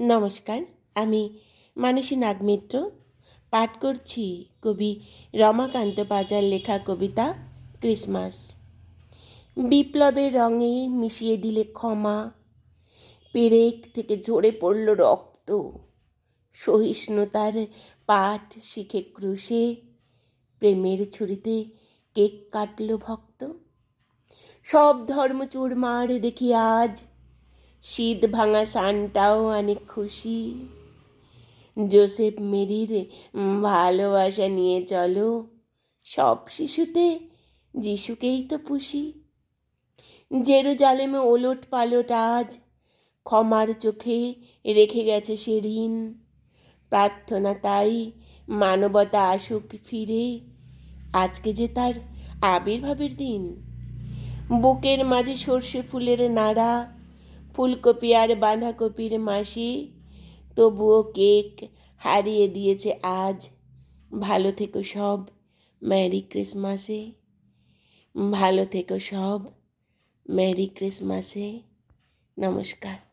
নমস্কার, আমি মানসী নাগমিত্র পাঠ করছি কবি রমাকান্ত পাঁজার লেখা কবিতা ক্রিসমাস। বিপ্লবের রঙে মিশিয়ে দিলে ক্ষমা, পেরেক থেকে ঝরে পড়ল রক্ত, সহিষ্ণুতার পাঠ শিখে ক্রুশে প্রেমের ছুরিতে কেক কাটল ভক্ত। সব ধর্ম চুরমার দেখি আজ, শীত ভাঙা সানটাও অনেক খুশি। জোসেফ মেরির ভালোবাসা নিয়ে চলো, সব শিশুতে যিশুকেই তো পুষি। জেরুজালেমে ওলট পালট আজ, ক্ষমার চোখে রেখে গেছে সে ঋণ। প্রার্থনা তাই মানবতা আসুক ফিরে, আজকে যে তার আবির্ভাবের দিন। বুকের মাঝে সর্ষে ফুলের নাড়া, ফুলকপি আর বাঁধাকপির মাসি, তবুও কেক হারিয়ে দিয়েছে আজ। ভালো থেকো সব, মেরি ক্রিসমাসে। ভালো থেকো সব, মেরি ক্রিসমাসে। নমস্কার।